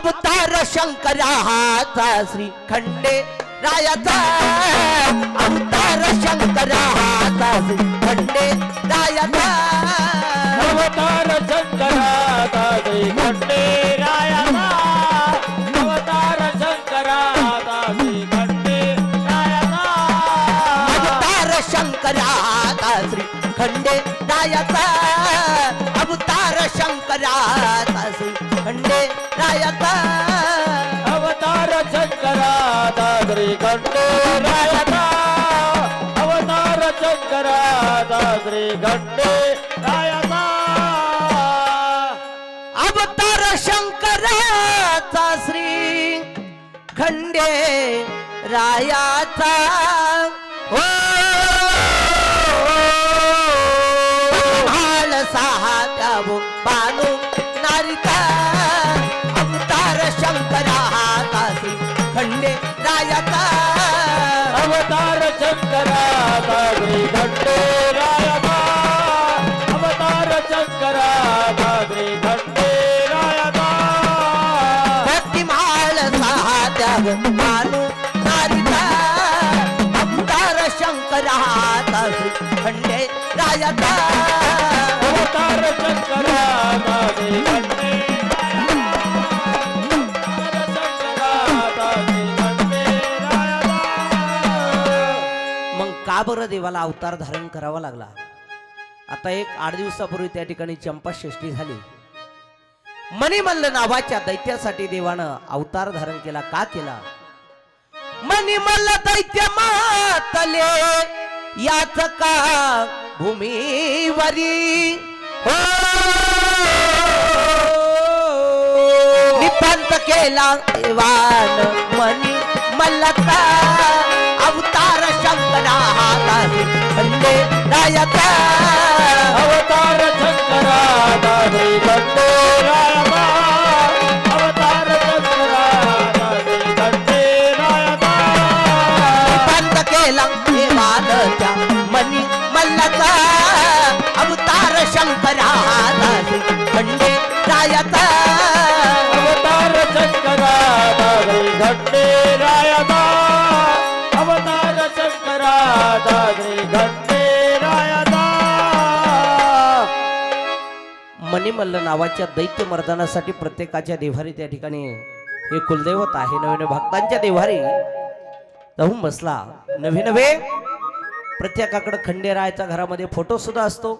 अवतार शंकराचा श्री खंडे रायाचा अवतार शंकराचा श्री खंडे रायाचा अवतार शंकराचा श्री खंडे रायाचा अवतार शंकराचा श्री खंडे रायाचा अवतार शंकराचा श्री खंडे रायाचा अवतार शंकराचा श्री खंडे रायाचा अवतार शंकराचा श्री खंडे रायाचा अवतार शंकराचा श्री खंडे रायाचा अवतार शंकराचा श्री खंडे रायाचा हो साहात्यावो बानू नारिका अवतार शंकराचा श्री खंडे रायाचा अवतार शंकराचा श्री खंडे रायाचा अवतार शंकराचा श्री खंडे रायाचा भक्तिमाळ साहात्यावो बानू नारिका अवतार शंकराचा श्री खंडे रायाचा अवतार शंकराचा श्री खंडे मग का बरं देवाला अवतार धारण करावा लागला? आता एक 8 दिवसापूर्वी त्या ठिकाणी चंपाषष्ठी झाली. मणिमल्ल नावाच्या दैत्यासाठी देवानं अवतार धारण केला. का केला? मणिमल्ल दैत्य मातले याच का भूमीवरी हो निपांत केला देवान मनी मल्लता अवतार शंकराचा खंडे रायाचा अवतार शंकराचा श्री खंडे रायाचा अवतार शंकराचा श्री खंडे रायाचा निपांत केला देवानच्या मनी मल्लता अवतार शंकराचा खंडे रायाचा अवतार शंकराचा श्री खंडे रायाचा अवतार शंकराचा श्री खंडे रायाचा मणिमल्ल नावाच्या दैत्य मर्दानासाठी प्रत्येकाच्या देवारी त्या ठिकाणी हे कुलदैवत आहे. नवीन भक्तांच्या देवारी जाऊन बसला. नवे प्रत्येकाकडे खंडेरायाच्या घरामध्ये फोटो सुद्धा असतो.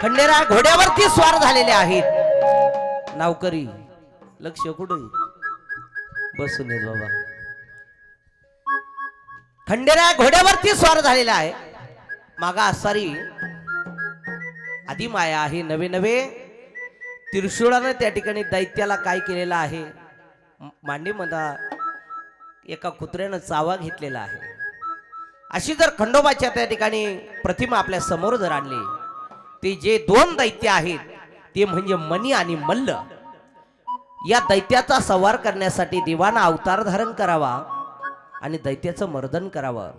खंडेराय घोड्यावरती स्वार झालेले आहेत. नावकरी लक्ष कुठे बसून येत बाबा. खंडेराय घोड्यावरती स्वार झालेला आहे. मागा असारी आधी माया आहे. नवे त्रिशूळाने त्या ठिकाणी दैत्याला काय केलेलं आहे? मांडीमध्ये एका कुत्र्यानं चावा घेतलेला आहे. अशी जर खंडोबाच्या त्या ठिकाणी प्रतिमा आपल्या समोर जर आणली, ते जे 2 दैत्य आहेत ते म्हणजे मणी आणि मल्ल. या दैत्याचा संवार करण्यासाठी देवानं अवतार धारण करावा आणि दैत्याचं मर्दन करावं.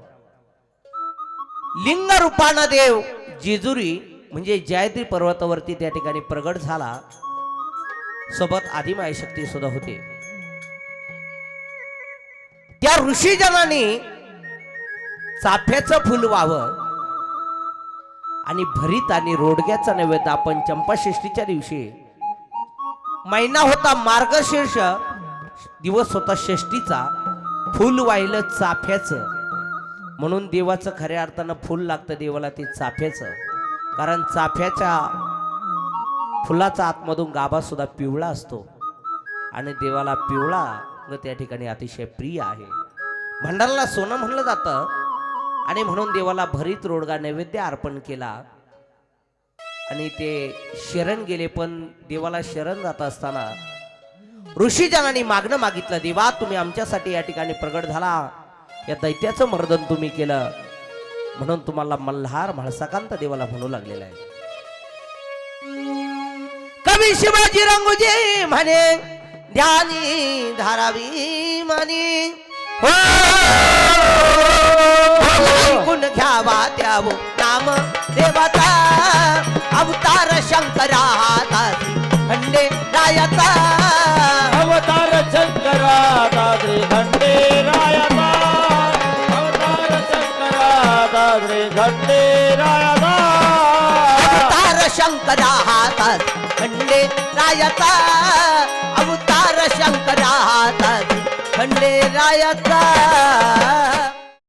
लिंग रूपानं देव जेजुरी म्हणजे जयद्री पर्वतावरती त्या ठिकाणी प्रगट झाला. सोबत आदिमाय शक्ती सुद्धा होते. त्या ऋषीजनांनी चाफ्याचं फुल व्हावं आणि भरीत आणि रोडग्याचा नैवेद्य आपण चंपाषष्ठीच्या दिवशी महिना होता मार्गशीर्ष दिवस होता षष्टीचा. फुल वाहिलं चाफ्याचं म्हणून देवाचं खऱ्या अर्थानं फुल लागतं देवाला ते चाफ्याचं. कारण चाफ्याच्या फुलाचा आतमधून गाभा सुद्धा पिवळा असतो आणि देवाला पिवळा व त्या ठिकाणी अतिशय प्रिय आहे. भंडाराला सोनं म्हणलं जातं आणि म्हणून देवाला भरीत रोडगा नैवेद्य अर्पण केला आणि ते शरण गेले. पण देवाला शरण जात असताना ऋषीजनांनी मागणं मागितलं, देवा तुम्ही आमच्यासाठी या ठिकाणी प्रगट झाला, या दैत्याचं मर्दन तुम्ही केलं म्हणून तुम्हाला मल्हार म्हाळसाकांत देवाला म्हणू लागलेला आहे. कवी शिवाजी रंगुजी म्हणे ध्यानी धारावी मानी हो ऐकून घ्यावा त्यावो नाम देवाचा अवतार शंकराचा खंडे रायाचा अवतार दादरे खंडेरायाचा अवतार शंकरा हातात खंडेरायाचा अवतार शंकरा हातात खंडेरायाचा